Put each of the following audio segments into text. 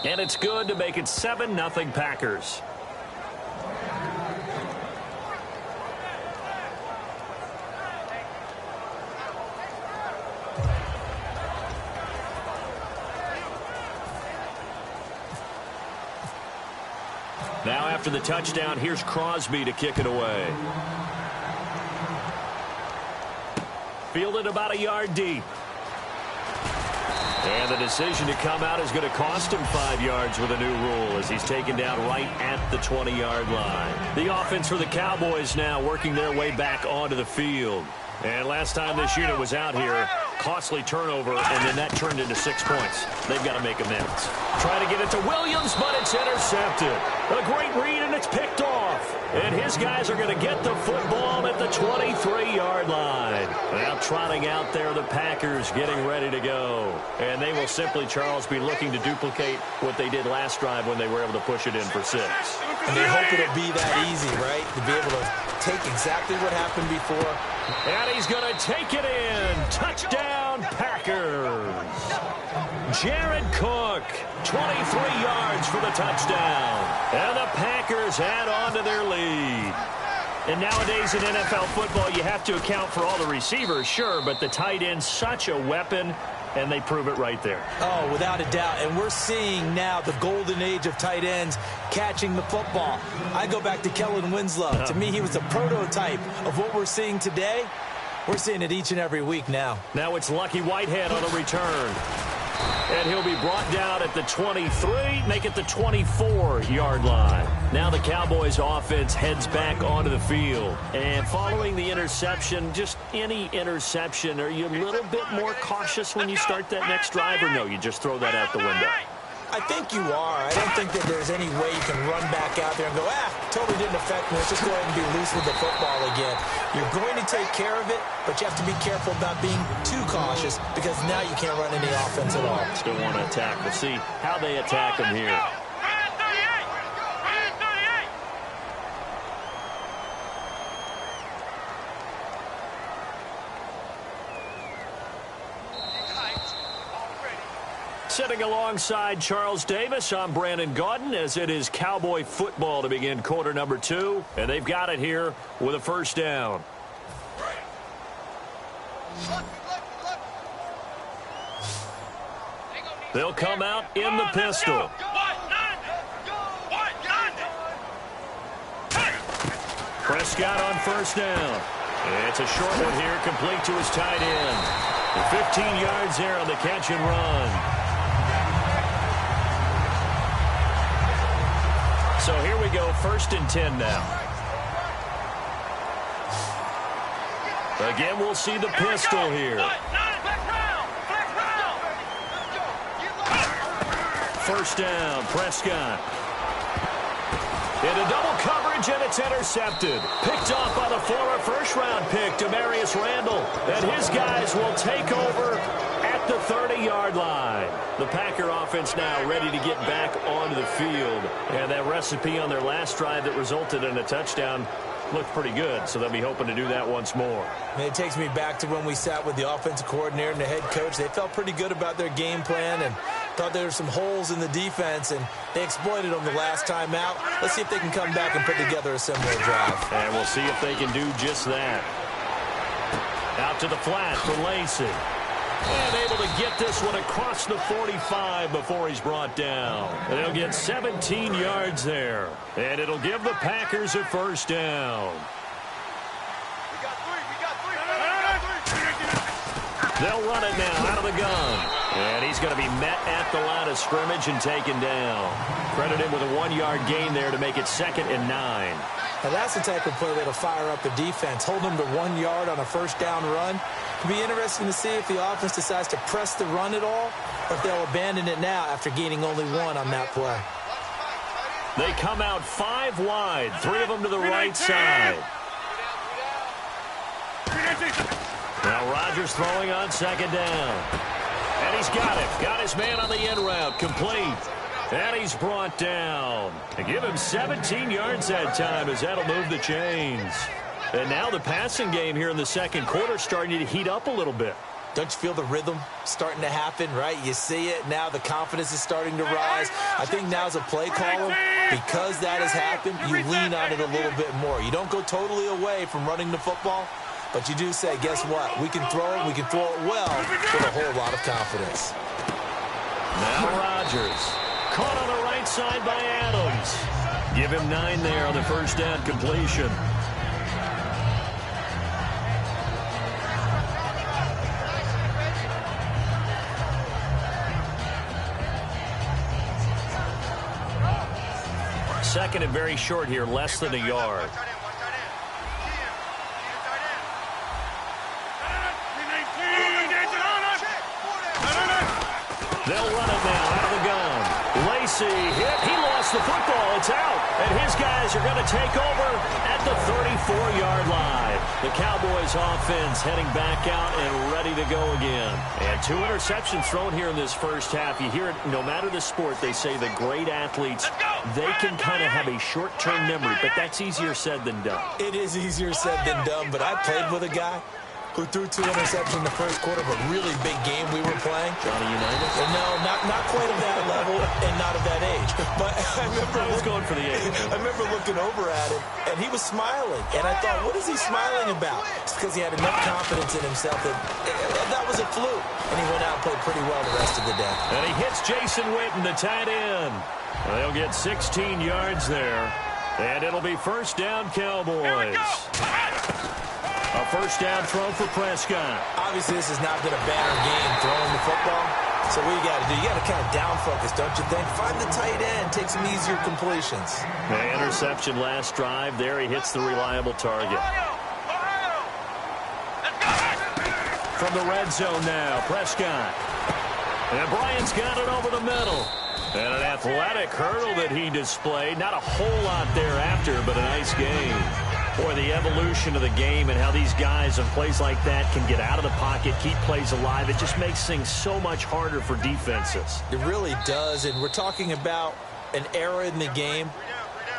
And it's good to make it 7-0 Packers. Now after the touchdown, here's Crosby to kick it away. Fielded about a yard deep. And the decision to come out is going to cost him 5 yards with a new rule as he's taken down right at the 20-yard line. The offense for the Cowboys now working their way back onto the field. And last time this unit was out here, costly turnover, and then that turned into 6 points. They've got to make amends. Trying to get it to Williams, but it's intercepted. A great read, and it's picked off. And his guys are going to get the football at the 23-yard line. Now trotting out there, the Packers getting ready to go. And they will simply, Charles, be looking to duplicate what they did last drive when they were able to push it in for 6. And they hope it'll be that easy, right? To be able to take exactly what happened before. And he's going to take it in. Touchdown, Packers. Jared Cook, 23 yards for the touchdown. And the Packers add on to their lead. And nowadays in NFL football, you have to account for all the receivers, sure, but the tight end's such a weapon, and they prove it right there. Oh, without a doubt. And we're seeing now the golden age of tight ends catching the football. I go back to Kellen Winslow. To me, he was a prototype of what we're seeing today. We're seeing it each and every week now. Now it's Lucky Whitehead on the return. And he'll be brought down at the 23, make it the 24-yard line. Now the Cowboys offense heads back onto the field. And following the interception, just any interception, are you a little bit more cautious when you start that next drive, or no, you just throw that out the window? I think you are. I don't think that there's any way you can run back out there and go, totally didn't affect me. Let's just go ahead and be loose with the football again. You're going to take care of it, but you have to be careful about being too cautious because now you can't run any offense at all. Still want to attack. We'll see how they attack them here. Sitting alongside Charles Davis, I'm Brandon Gaudin as it is Cowboy football to begin quarter number 2. And they've got it here with a first down. They'll come out in the pistol. Prescott on first down. It's a short one here, complete to his tight end. 15 yards there on the catch and run. So here we go, 1st and 10 now. Again, we'll see the pistol here. First down, Prescott. Into double coverage, and it's intercepted. Picked off by the former first-round pick, Demarius Randall. And his guys will take over at the 30-yard line. The Packer offense now ready to get back onto the field. And that recipe on their last drive that resulted in a touchdown looked pretty good, so they'll be hoping to do that once more. And it takes me back to when we sat with the offensive coordinator and the head coach. They felt pretty good about their game plan and thought there were some holes in the defense, and they exploited them the last time out. Let's see if they can come back and put together a similar drive. And we'll see if they can do just that. Out to the flat for Lacey. And able to get this one across the 45 before he's brought down. And he'll get 17 yards there. And it'll give the Packers a first down. They'll run it now out of the gun. And he's going to be met at the line of scrimmage and taken down. Credit him with a 1-yard gain there to make it 2nd and 9. Now that's the type of play that'll fire up the defense. Hold them to 1 yard on a first down run. It'll be interesting to see if the offense decides to press the run at all, or if they'll abandon it now after gaining only 1 on that play. They come out 5 wide, 3 of them to the right side. Now Rodgers throwing on 2nd down. And he's got it. Got his man on the in route. Complete. And he's brought down. And give him 17 yards that time as that'll move the chains. And now the passing game here in the second quarter starting to heat up a little bit. Don't you feel the rhythm starting to happen, right? You see it. Now the confidence is starting to rise. I think now as a play caller, because that has happened, you lean on it a little bit more. You don't go totally away from running the football, but you do say, guess what? We can throw it. We can throw it well with a whole lot of confidence. Now Rodgers. Caught on the right side by Adams. Give him 9 there on the first down completion. Second and very short here, less than a yard. They'll run it now out of the gun. Lacey hit. He lost the football. It's out. And his guys are going to take over at the 34-yard line. The Cowboys offense heading back out and ready to go again. And 2 interceptions thrown here in this first half. You hear it, no matter the sport, they say the great athletes, they can kind of have a short-term memory, but that's easier said than done. It is easier said than done, but I played with a guy who threw 2 interceptions in the first quarter of a really big game we were playing. Johnny Unitas? No, not quite of that level and not of that age. But I was going for the age. I remember looking over at him, and he was smiling. And I thought, what is he smiling about? It's because he had enough confidence in himself that that was a fluke. And he went out and played pretty well the rest of the day. And he hits Jason Witten, the tight end. They'll get 16 yards there. And it'll be first down, Cowboys. A first down throw for Prescott. Obviously, this has not been a banner game throwing the football. So what you got to do, you got to kind of down focus, don't you think? Find the tight end, take some easier completions. The interception last drive. There he hits the reliable target. From the red zone now, Prescott. And Bryant's got it over the middle. And an athletic hurdle that he displayed. Not a whole lot thereafter, but a nice game. Boy, the evolution of the game and how these guys in plays like that can get out of the pocket, keep plays alive, it just makes things so much harder for defenses. It really does, and we're talking about an era in the game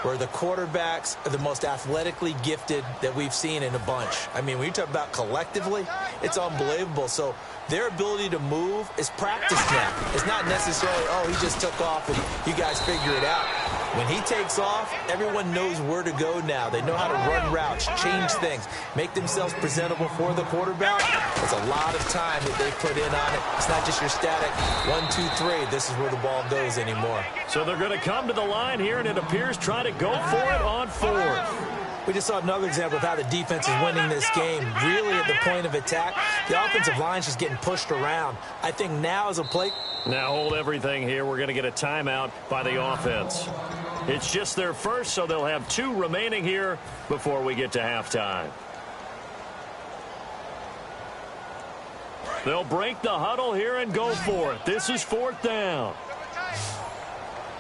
where the quarterbacks are the most athletically gifted that we've seen in a bunch. I mean, when you talk about collectively, it's unbelievable. So their ability to move is practiced now. It's not necessarily, oh, he just took off and you guys figure it out. When he takes off, everyone knows where to go now. They know how to run routes, change things, make themselves presentable for the quarterback. It's a lot of time that they put in on it. It's not just your static 1, 2, 3. This is where the ball goes anymore. So they're going to come to the line here, and it appears try to go for it on 4th. We just saw another example of how the defense is winning this game. Really at the point of attack, the offensive line's just getting pushed around. I think now as a play. Now hold everything here. We're going to get a timeout by the offense. It's just their first, so they'll have 2 remaining here before we get to halftime. They'll break the huddle here and go for it. This is 4th down.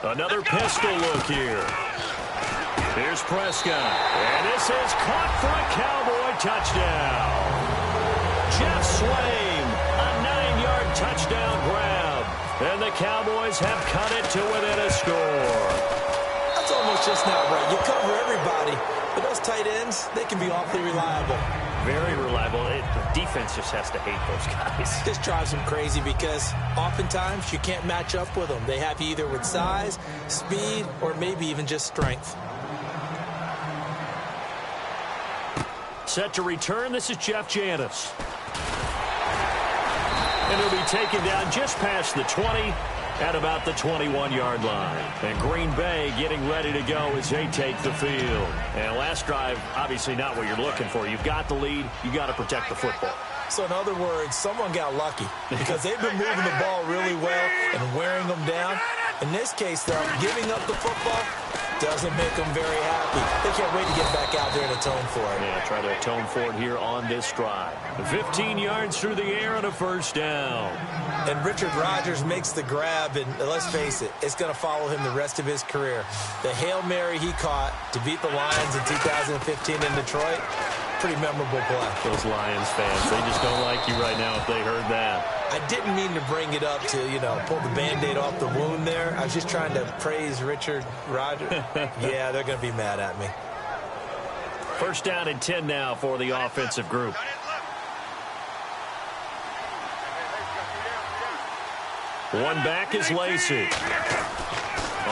Another pistol look here. Here's Prescott. And this is caught for a Cowboy touchdown. Jeff Swaim, a 9-yard touchdown grab. And the Cowboys have cut it to within a score. That's almost just not right. You cover everybody, but those tight ends, they can be awfully reliable. Very reliable. The defense just has to hate those guys. This drives them crazy because oftentimes you can't match up with them. They have you either with size, speed, or maybe even just strength. Set to return. This is Jeff Janis. And he'll be taken down just past the 20 at about the 21-yard line. And Green Bay getting ready to go as they take the field. And last drive, obviously not what you're looking for. You've got the lead. You got to protect the football. So in other words, someone got lucky because they've been moving the ball really well and wearing them down. In this case, though, giving up the football doesn't make them very happy. They can't wait to get back out there and atone for it. Yeah, try to atone for it here on this drive. 15 yards through the air and a first down. And Richard Rodgers makes the grab, and let's face it, it's going to follow him the rest of his career. The Hail Mary he caught to beat the Lions in 2015 in Detroit, pretty memorable play. Those Lions fans, they just don't like you right now if they heard that. I didn't mean to bring it up to, pull the Band-Aid off the wound there. I was just trying to praise Richard Rodgers. Yeah, they're going to be mad at me. First down and 10 now for the offensive group. One back is Lacey.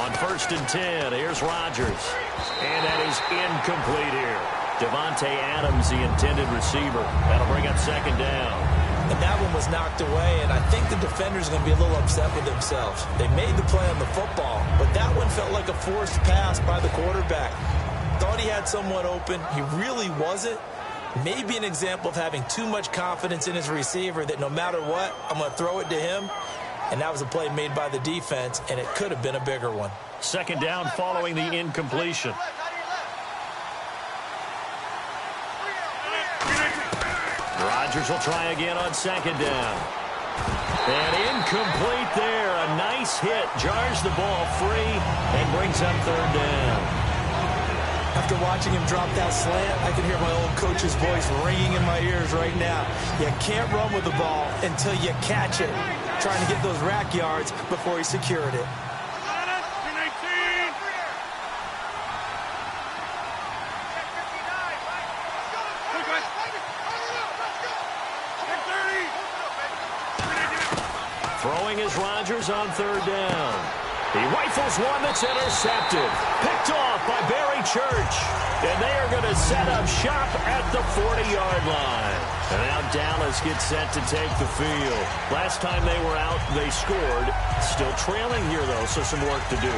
On 1st and 10, here's Rodgers. And that is incomplete here. Devontae Adams, the intended receiver. That'll bring up 2nd down. And that one was knocked away, and I think the defender's going to be a little upset with themselves. They made the play on the football, but that one felt like a forced pass by the quarterback. Thought he had someone open. He really wasn't. Maybe an example of having too much confidence in his receiver that no matter what, I'm going to throw it to him. And that was a play made by the defense, and it could have been a bigger one. 2nd down following the incompletion. Rodgers will try again on 2nd down. And incomplete there. A nice hit. Jars the ball free and brings up 3rd down. After watching him drop that slant, I can hear my old coach's voice ringing in my ears right now. You can't run with the ball until you catch it. Trying to get those rack yards before he secured it. Throwing is Rodgers on 3rd down. He rifles one that's intercepted. Picked off by Barry Church. And they are going to set up shop at the 40-yard line. And now Dallas gets set to take the field. Last time they were out, they scored. Still trailing here, though, so some work to do.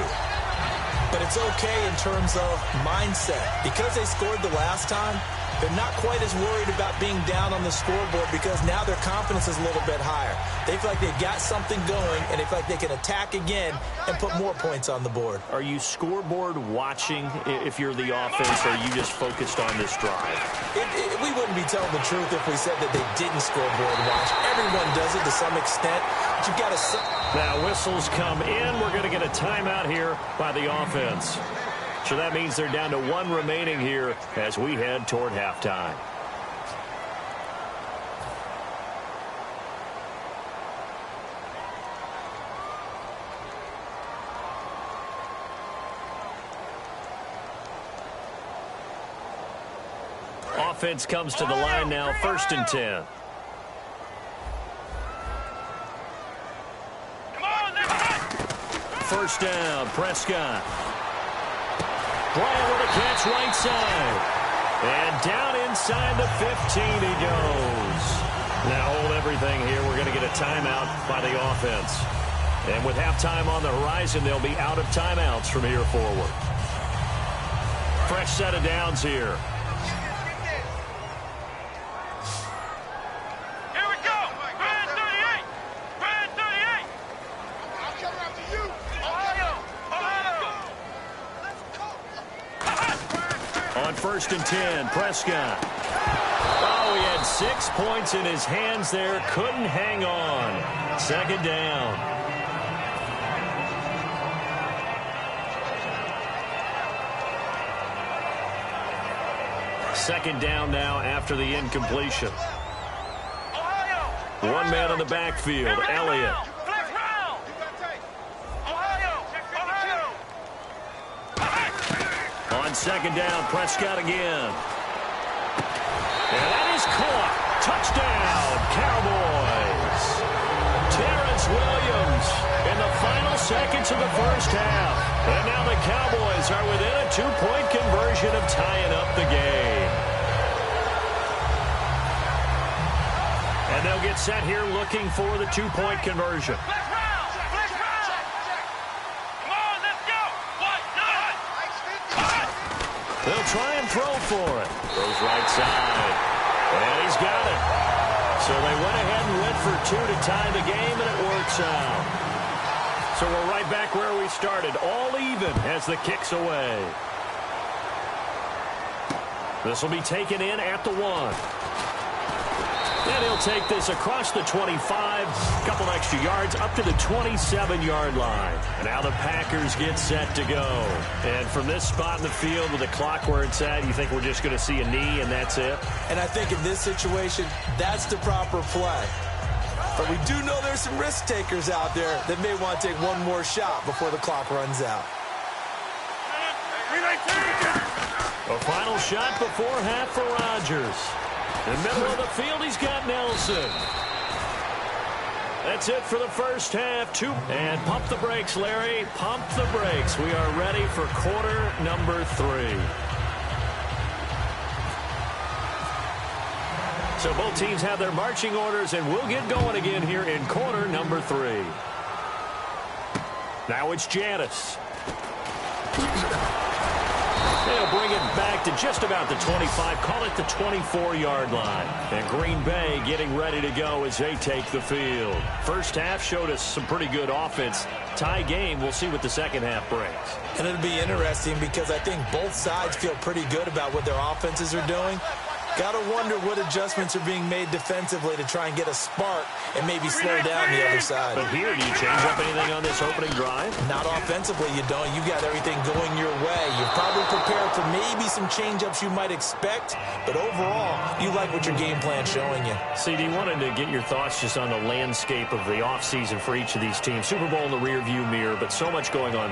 But it's okay in terms of mindset. Because they scored the last time, they're not quite as worried about being down on the scoreboard because now their confidence is a little bit higher. They feel like they've got something going, and they feel like they can attack again and put more points on the board. Are you scoreboard watching if you're the offense, or are you just focused on this drive? We wouldn't be telling the truth if we said that they didn't scoreboard watch. Everyone does it to some extent, but you've got to... Now whistles come in. We're going to get a timeout here by the offense. So that means they're down to 1 remaining here as we head toward halftime. Offense comes to the line now, 1st and 10. First down, Prescott. Bryant with a catch right side. And down inside the 15 he goes. Now hold everything here. We're going to get a timeout by the offense. And with halftime on the horizon, they'll be out of timeouts from here forward. Fresh set of downs here. On 1st and 10, Prescott. Oh, he had 6 points in his hands there. Couldn't hang on. 2nd down. Second down now after the incompletion. One man in the backfield, Elliott. On 2nd down, Prescott again. And that is caught. Touchdown, Cowboys. Terrence Williams in the final seconds of the first half. And now the Cowboys are within a 2-point conversion of tying up the game. And they'll get set here looking for the 2-point conversion. They'll try and throw for it. Throws right side. And he's got it. So they went ahead and went for 2 to tie the game, and it works out. So we're right back where we started. All even as the kick's away. This will be taken in at the 1. And he'll take this across the 25, a couple extra yards, up to the 27-yard line. And now the Packers get set to go. And from this spot in the field with the clock where it's at, you think we're just going to see a knee and that's it? And I think in this situation, that's the proper play. But we do know there's some risk takers out there that may want to take one more shot before the clock runs out. A final shot before half for Rodgers. In the middle of the field, he's got Nelson. That's it for the first half. And pump the brakes, Larry. Pump the brakes. We are ready for quarter number 3. So both teams have their marching orders, and we'll get going again here in quarter number 3. Now it's Janice. They'll bring it back to just about the 25, call it the 24-yard line. And Green Bay getting ready to go as they take the field. First half showed us some pretty good offense. Tie game, we'll see what the second half brings. And it'll be interesting because I think both sides feel pretty good about what their offenses are doing. Got to wonder what adjustments are being made defensively to try and get a spark and maybe slow down the other side. But here, do you change up anything on this opening drive? Not offensively, you don't. You got everything going your way. You're probably prepared for maybe some change-ups you might expect, but overall, you like what your game plan's showing you. CD, wanted to get your thoughts just on the landscape of the offseason for each of these teams. Super Bowl in the rearview mirror, but so much going on.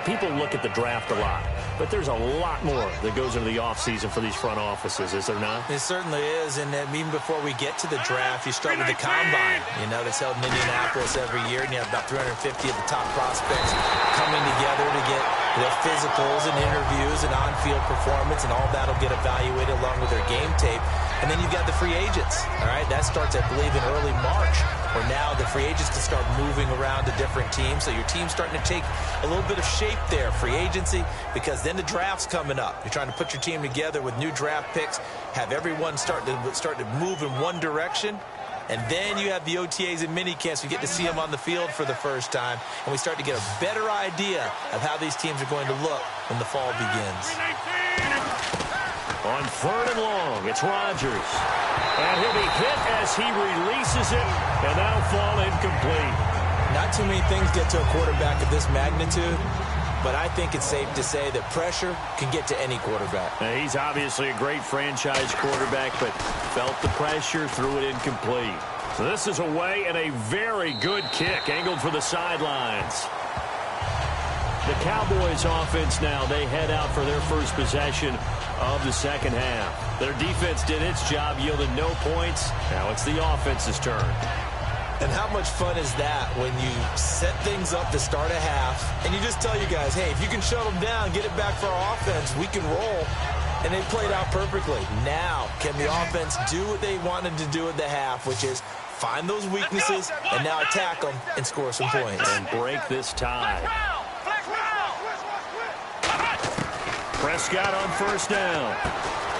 People look at the draft a lot, but there's a lot more that goes into the offseason for these front offices, is there not? It certainly is, and even before we get to the draft, you start with the combine. You know, that's held in Indianapolis every year, and you have about 350 of the top prospects coming together to get their physicals and interviews and on-field performance, and all that will get evaluated along with their game tape. And then you've got the free agents, all right? That starts, I believe, in early March, where now the free agents can start moving around to different teams. So your team's starting to take a little bit of shape there, free agency, because then the draft's coming up. You're trying to put your team together with new draft picks, have everyone start to move in one direction. And then you have the OTAs and minicamps. We get to see them on the field for the first time. And we start to get a better idea of how these teams are going to look when the fall begins. On 3rd and long, it's Rodgers. And he'll be hit as he releases it, and that'll fall incomplete. Not too many things get to a quarterback of this magnitude, but I think it's safe to say that pressure can get to any quarterback. Now, he's obviously a great franchise quarterback, but felt the pressure, threw it incomplete. So this is away, and a very good kick, angled for the sidelines. The Cowboys offense now, they head out for their first possession of the second half. Their defense did its job, yielded no points. Now it's the offense's turn. And how much fun is that when you set things up to start a half and you just tell you guys, hey, if you can shut them down, get it back for our offense, we can roll. And they played out perfectly. Now, can the offense do what they wanted to do at the half, which is find those weaknesses and now attack them and score some points. And break this tie. Prescott on 1st down.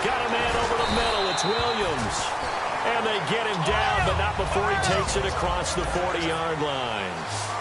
Got a man over the middle. It's Williams. And they get him down, but not before he takes it across the 40-yard line.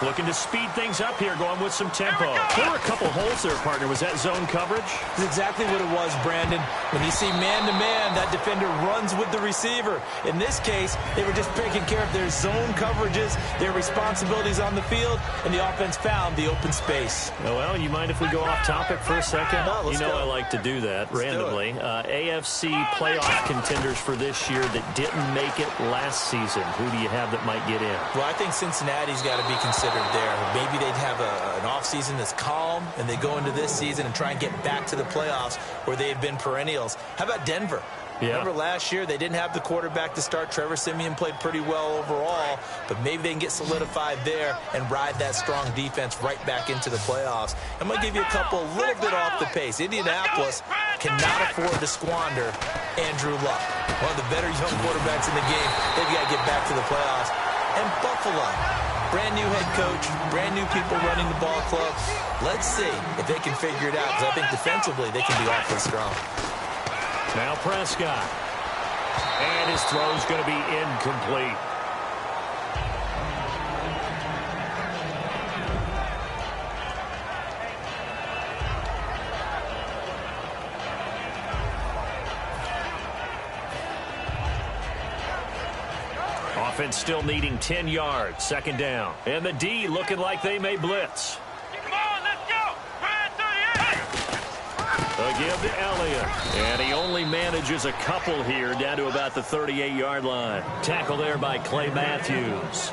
Looking to speed things up here, going with some tempo. There were a couple holes there, partner. Was that zone coverage? That's exactly what it was, Brandon. When you see man-to-man, that defender runs with the receiver. In this case, they were just taking care of their zone coverages, their responsibilities on the field, and the offense found the open space. Well, you mind if we go off topic for a second? No, let's go. I like to do that randomly. AFC playoff contenders for this year that didn't make it last season. Who do you have that might get in? Well, I think Cincinnati's got to be considered there. Maybe they'd have an offseason that's calm, and they go into this season and try and get back to the playoffs where they've been perennials. How about Denver? Yeah. Remember last year, they didn't have the quarterback to start. Trevor Siemian played pretty well overall, but maybe they can get solidified there and ride that strong defense right back into the playoffs. I'm going to give you a couple a little bit off the pace. Indianapolis cannot afford to squander Andrew Luck, one of the better young quarterbacks in the game. They've got to get back to the playoffs. And Buffalo, brand new head coach, brand new people running the ball club. Let's see if they can figure it out, because I think defensively they can be awfully strong. Now Prescott. And his throw's going to be incomplete. Offense still needing 10 yards. 2nd down. And the D looking like they may blitz. A give to Elliott. And he only manages a couple here down to about the 38-yard line. Tackle there by Clay Matthews.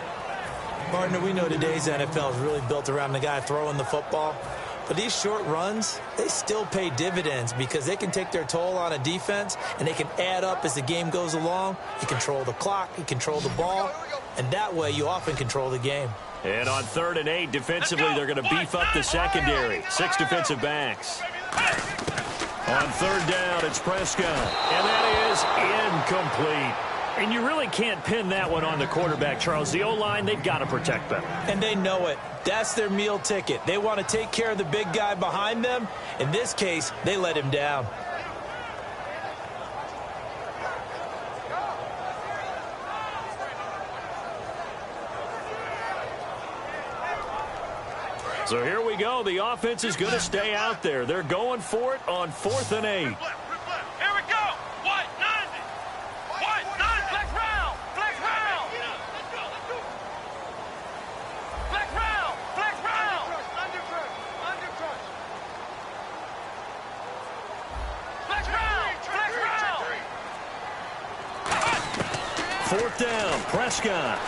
Partner, we know today's NFL is really built around the guy throwing the football. But these short runs, they still pay dividends because they can take their toll on a defense, and they can add up as the game goes along. You control the clock, you control the ball, and that way you often control the game. And on 3rd and 8, defensively, they're going to beef up the secondary. 6 defensive backs. On 3rd down, it's Prescott. And that is incomplete. And you really can't pin that one on the quarterback, Charles. The O-line, they've got to protect better. And they know it. That's their meal ticket. They want to take care of the big guy behind them. In this case, they let him down. So here we go. The offense is going to stay out there. They're going for it on 4th and 8. Here we go. White, 90. White, 90. Flex round. Flex round. Let's go. Flex round. Flex round. Under crush. Flex round. Flex round. 4th down, Prescott.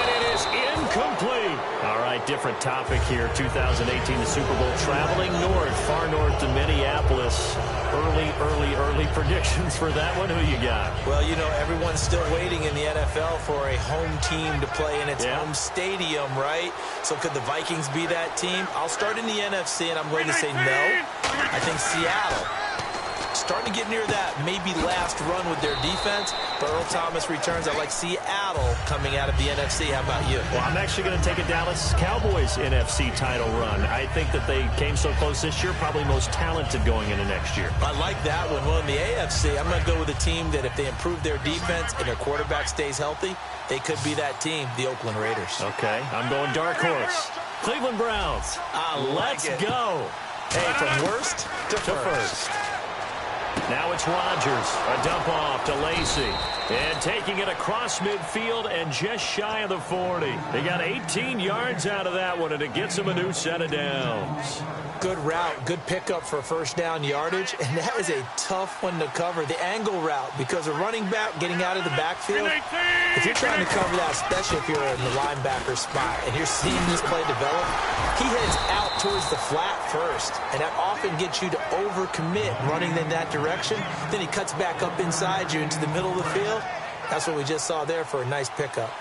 And it is incomplete. All right, different topic here. 2018, the Super Bowl, traveling north, far north to Minneapolis. Early predictions for that one. Who you got? Well, you know, everyone's still waiting in the NFL for a home team to play in its home stadium, right? So could the Vikings be that team? I'll start in the NFC, and I'm going to say no. I think Seattle. Starting to get near that maybe last run with their defense. But Earl Thomas returns. I like Seattle coming out of the NFC. How about you? Well, I'm actually going to take a Dallas Cowboys NFC title run. I think that they came so close this year, probably most talented going into next year. I like that one. Well, in the AFC, I'm going to go with a team that if they improve their defense and their quarterback stays healthy, they could be that team, the Oakland Raiders. Okay, I'm going dark horse. Cleveland Browns. Let's go. Hey, from worst to first. Now it's Rodgers. A dump off to Lacy. And taking it across midfield and just shy of the 40. They got 18 yards out of that one, and it gets them a new set of downs. Good route, good pickup for first down yardage, and that is a tough one to cover, the angle route, because a running back getting out of the backfield, if you're trying to cover that, especially if you're in the linebacker spot, and you're seeing this play develop, he heads out towards the flat first, and that often gets you to overcommit running in that direction. Then he cuts back up inside you into the middle of the field. That's what we just saw there for a nice pickup.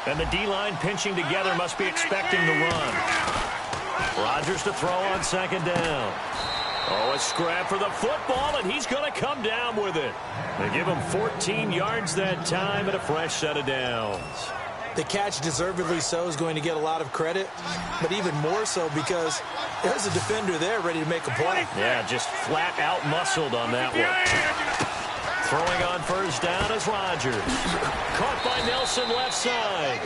And the D-line pinching together, must be expecting the run. Rodgers to throw on 2nd down. Oh, a scrap for the football, and he's going to come down with it. They give him 14 yards that time and a fresh set of downs. The catch, deservedly so, is going to get a lot of credit, but even more so because there's a defender there ready to make a play. Yeah, just flat out muscled on that one. Throwing on first down is Rodgers. Caught by Nelson left side.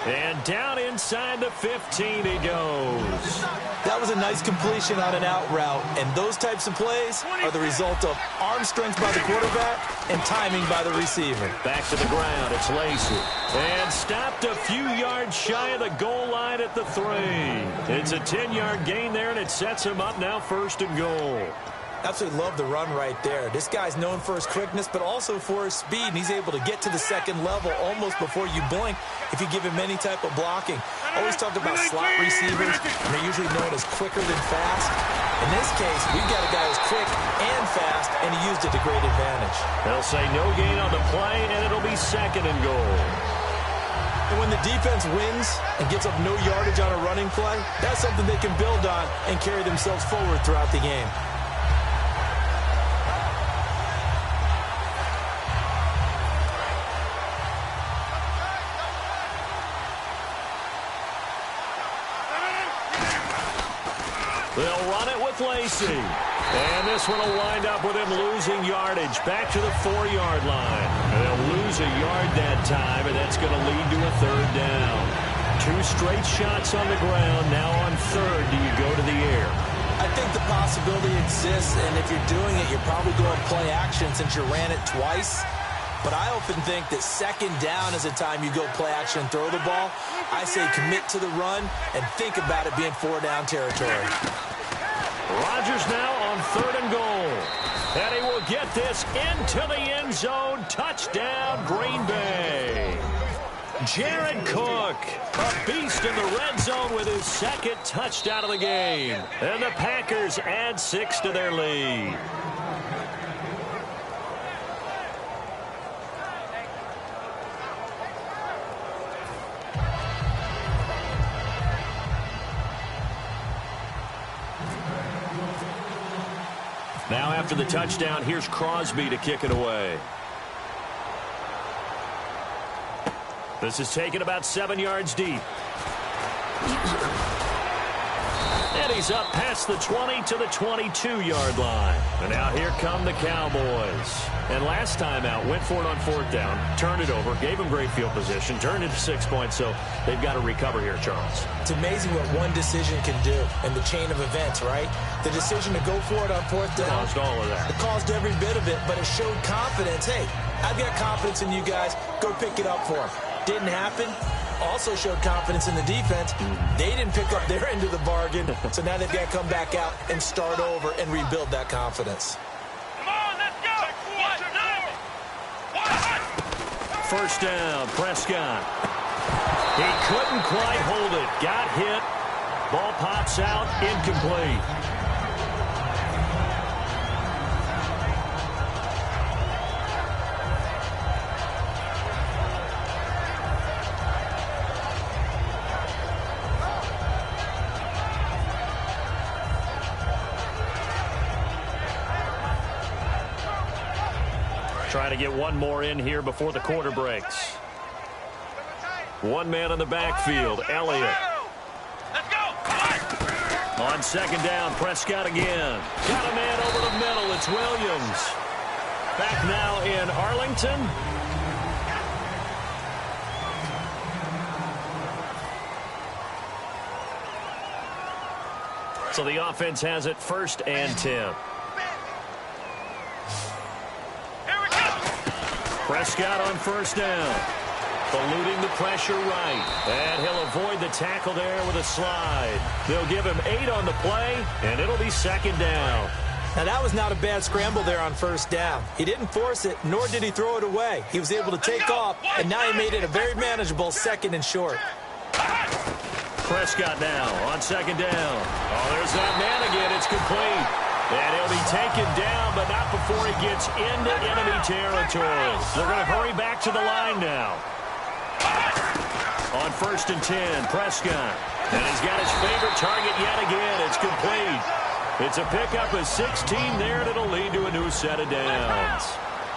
And down inside the 15 he goes. That was a nice completion on an out route, and those types of plays are the result of arm strength by the quarterback and timing by the receiver. Back to the ground, it's Lacy. And stopped a few yards shy of the goal line at the 3. It's a 10-yard gain there, and it sets him up now 1st and goal. Absolutely love the run right there. This guy's known for his quickness, but also for his speed, and he's able to get to the 2nd level almost before you blink if you give him any type of blocking. Always talk about slot receivers, and they're usually known as quicker than fast. In this case, we've got a guy who's quick and fast, and he used it to great advantage. They'll say no gain on the play, and it'll be 2nd and goal. And when the defense wins and gets up no yardage on a running play, that's something they can build on and carry themselves forward throughout the game. They'll run it with Lacy. And this one will wind up with him losing yardage back to the 4-yard line. They'll lose a yard that time, and that's going to lead to a 3rd down. 2 straight shots on the ground. Now on 3rd, do you go to the air? I think the possibility exists, and if you're doing it, you're probably going play action since you ran it twice. But I often think that 2nd down is the time you go play action and throw the ball. I say commit to the run and think about it being 4-down territory. Rodgers now on 3rd and goal. And he will get this into the end zone. Touchdown, Green Bay. Jared Cook, a beast in the red zone with his second touchdown of the game. And the Packers add 6 to their lead. Now after the touchdown, here's Crosby to kick it away. This is taken about 7 yards deep. And he's up past the 20 to the 22-yard line. And now here come the Cowboys. And last time out, went for it on 4th down, turned it over, gave them great field position, turned it to 6 points, so they've got to recover here, Charles. It's amazing what one decision can do in the chain of events, right? The decision to go for it on 4th down. Caused all of that. It caused every bit of it, but it showed confidence. Hey, I've got confidence in you guys. Go pick it up for them. Didn't happen. Also showed confidence in the defense. They didn't pick up their end of the bargain, so now they've got to come back out and start over and rebuild that confidence. Come on, let's go. First down, Prescott. He couldn't quite hold it. Got hit. Ball pops out, incomplete. Trying to get one more in here before the quarter breaks. One man in the backfield, Elliott. Let's go. On second down, Prescott again. Got a man over the middle. It's Williams. Back now in Arlington. So the offense has it 1st and 10. Prescott on 1st down. Eluding the pressure right. And he'll avoid the tackle there with a slide. They'll give him 8 on the play, and it'll be 2nd down. Now, that was not a bad scramble there on 1st down. He didn't force it, nor did he throw it away. He was able to take off, and now he made it a very manageable 2nd and short. Prescott now on 2nd down. Oh, there's that man again. It's complete. And he'll be taken down, but not before he gets into enemy territory. They're going to hurry back to the line now. On 1st and 10, Prescott. And he's got his favorite target yet again. It's complete. It's a pickup of 16 there, and it'll lead to a new set of downs.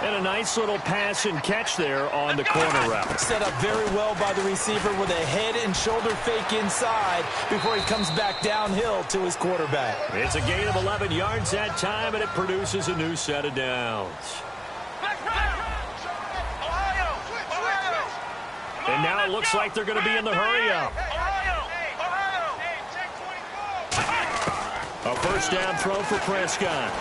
And a nice little pass and catch there on the corner route. Set up very well by the receiver with a head and shoulder fake inside before he comes back downhill to his quarterback. It's a gain of 11 yards that time, and it produces a new set of downs. And now it looks like they're going to be in the hurry-up. A 1st down throw for Prescott.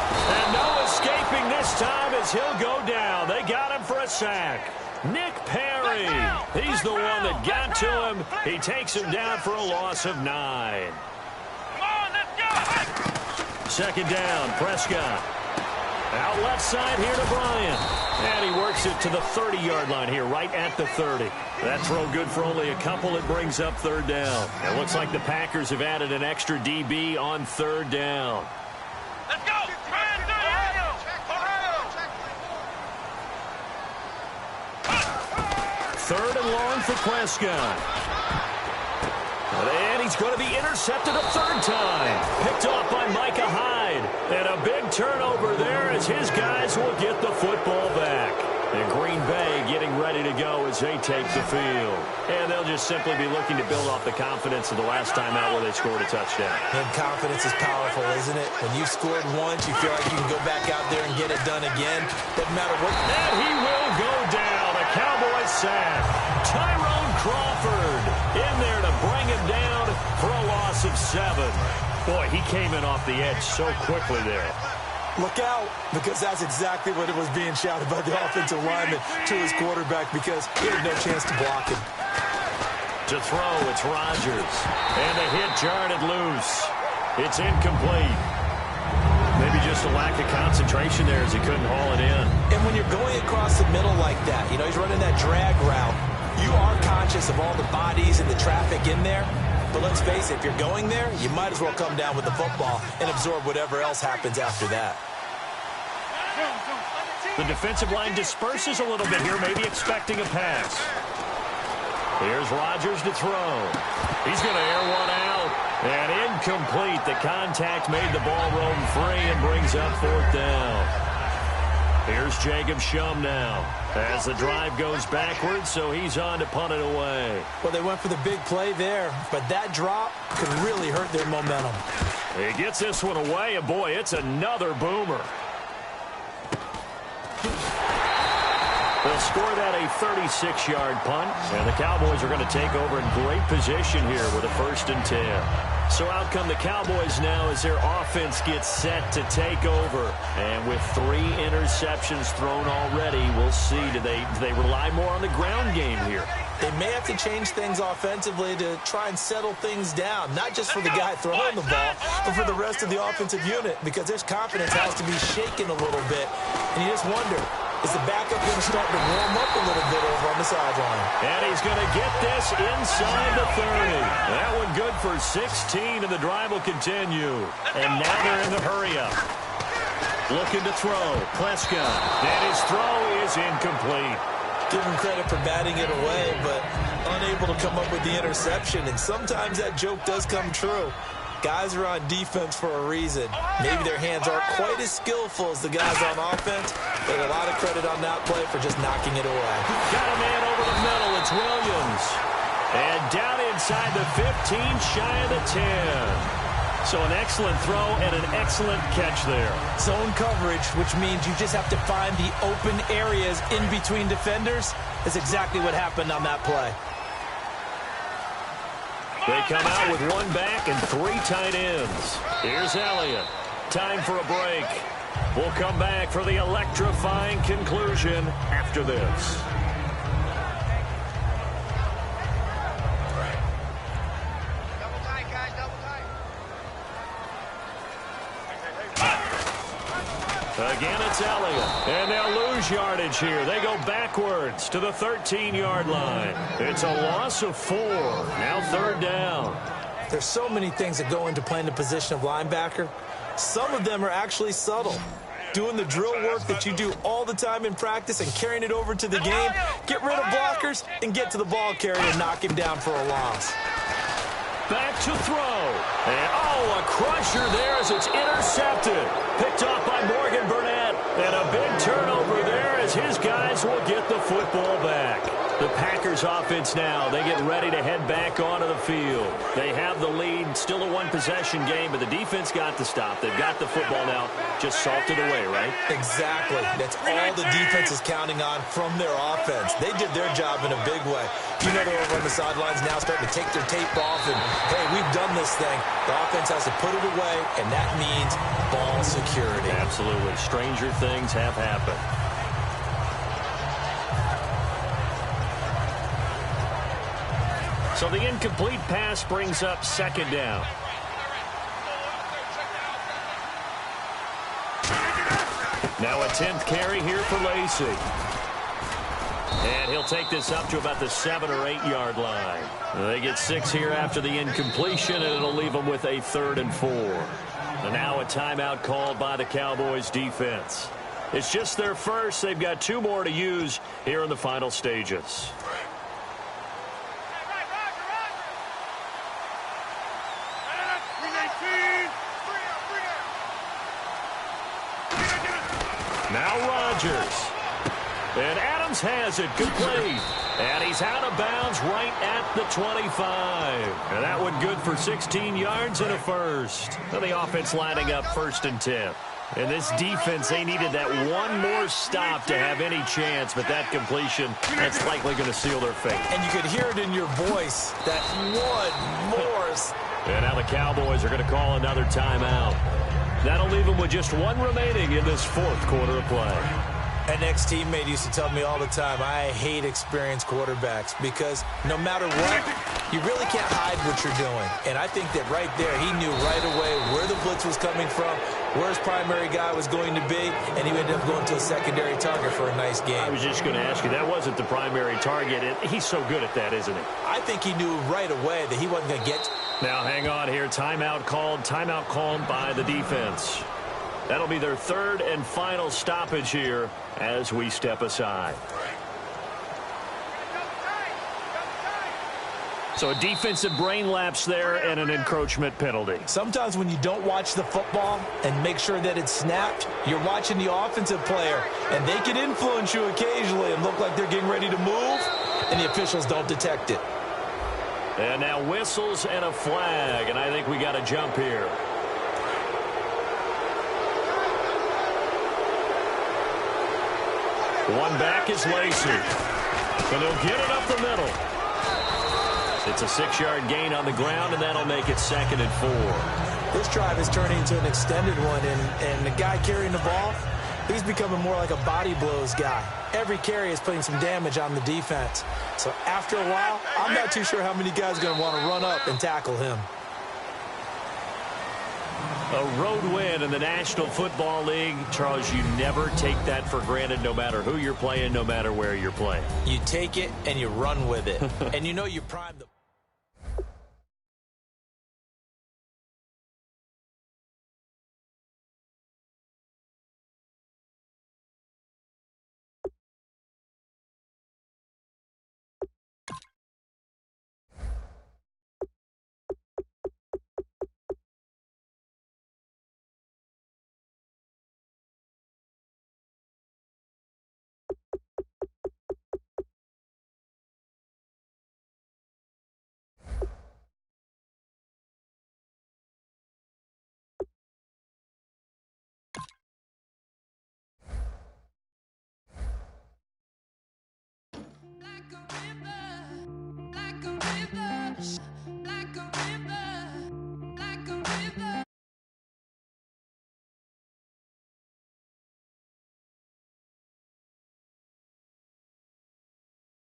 And no escaping this time as he'll go down. They got him for a sack. Nick Perry. He's the one that got to him. He takes him down for a loss of 9. Come on, let's go. 2nd down, Prescott. Out left side here to Bryant. And he works it to the 30-yard line here, right at the 30. That throw good for only a couple. It brings up 3rd down. It looks like the Packers have added an extra DB on 3rd down. Let's go. 3rd and long for Prescott. And he's going to be intercepted a 3rd time. Picked off by Micah Hyde. And a big turnover there as his guys will get the football back. And Green Bay getting ready to go as they take the field. And they'll just simply be looking to build off the confidence of the last time out where they scored a touchdown. And confidence is powerful, isn't it? When you've scored once, you feel like you can go back out there and get it done again. Doesn't matter what. And he will go down. A Cowboys sack. Tyrone Crawford in there to bring him down for a loss of 7. Boy, he came in off the edge so quickly there. Look out, because that's exactly what it was being shouted by the offensive lineman to his quarterback because he had no chance to block him. To throw, it's Rodgers. And the hit jarred it loose. It's incomplete. Maybe just a lack of concentration there as he couldn't haul it in. And when you're going across the middle like that, you know, he's running that drag route. You are conscious of all the bodies and the traffic in there, but let's face it, if you're going there, you might as well come down with the football and absorb whatever else happens after that. The defensive line disperses a little bit here, maybe expecting a pass. Here's Rodgers to throw. He's going to air one out. And incomplete. The contact made the ball roam free and brings up fourth down. Here's Jacob Shum now as the drive goes backwards, so he's on to punt it away. Well, they went for the big play there, but that drop could really hurt their momentum. He gets this one away, and boy, it's another boomer. They'll score that a 36-yard punt, and the Cowboys are going to take over in great position here with a 1st and 10. So out come the Cowboys now as their offense gets set to take over. And with 3 interceptions thrown already, we'll see. Do they rely more on the ground game here? They may have to change things offensively to try and settle things down, not just for the guy throwing the ball, but for the rest of the offensive unit, because their confidence has to be shaken a little bit. And you just wonder, is the backup going to start to warm up a little bit over on the sideline? And he's going to get this inside the 30. That one good for 16, and the drive will continue. And now they're in the hurry-up. Looking to throw. Prescott. And his throw is incomplete. Give him credit for batting it away, but unable to come up with the interception. And sometimes that joke does come true. Guys are on defense for a reason. Maybe their hands aren't quite as skillful as the guys on offense, but a lot of credit on that play for just knocking it away. Got a man over the middle. It's Williams. And down inside the 15, shy of the 10. So an excellent throw and an excellent catch there. Zone coverage, which means you just have to find the open areas in between defenders. That's exactly what happened on that play. They come out with 1 back and 3 tight ends. Here's Elliott. Time for a break. We'll come back for the electrifying conclusion after this. Again, it's Elliott. And they'll lose yardage here. They go backwards to the 13-yard line. It's a loss of 4. Now 3rd down. There's so many things that go into playing the position of linebacker. Some of them are actually subtle. Doing the drill work that you do all the time in practice and carrying it over to the game. Get rid of blockers and get to the ball carrier and knock him down for a loss. Back to throw. And, a crusher there as it's intercepted. Picked off by Morgan Burnett. And a big turnover there as his guys will get the football back. The Packers offense now, they get ready to head back onto the field. They have the lead, still a 1-possession game, but the defense got the stop. They've got the football now, just salted away, right? Exactly. That's all the defense is counting on from their offense. They did their job in a big way. You know they're over on the sidelines now starting to take their tape off and, hey, we've done this thing. The offense has to put it away, and that means ball security. Absolutely. Stranger things have happened. So the incomplete pass brings up 2nd down. Now a 10th carry here for Lacy. And he'll take this up to about the 7 or 8 yard line. They get 6 here after the incompletion, and it'll leave them with a 3rd and 4. And now a timeout called by the Cowboys defense. It's just their first. They've got 2 more to use here in the final stages. Now Rodgers. And Adams has it. Complete. And he's out of bounds right at the 25. And that one good for 16 yards and a first. And the offense lining up 1st and 10. And this defense, they needed that one more stop to have any chance. But that completion, that's likely going to seal their fate. And you could hear it in your voice, that one more. And now the Cowboys are going to call another timeout. That'll leave them with just 1 remaining in this 4th quarter of play. An ex-teammate used to tell me all the time, I hate experienced quarterbacks because no matter what, you really can't hide what you're doing. And I think that right there, he knew right away where the blitz was coming from, where his primary guy was going to be, and he ended up going to a secondary target for a nice game. I was just going to ask you, that wasn't the primary target. He's so good at that, isn't he? I think he knew right away that he wasn't going to get. Now, hang on here. Timeout called by the defense. That'll be their third and final stoppage here as we step aside. So a defensive brain lapse there and an encroachment penalty. Sometimes when you don't watch the football and make sure that it's snapped, you're watching the offensive player, and they can influence you occasionally and look like they're getting ready to move, and the officials don't detect it. And now whistles and a flag, and I think we got a jump here. One back is Lacey. And he'll get it up the middle. It's a 6-yard gain on the ground, and that'll make it 2nd and 4. This drive is turning into an extended one, and the guy carrying the ball, he's becoming more like a body blows guy. Every carry is putting some damage on the defense. So after a while, I'm not too sure how many guys are going to want to run up and tackle him. A road win in the National Football League. Charles, you never take that for granted no matter who you're playing, no matter where you're playing. You take it and you run with it. And you know you prime the... Like a river,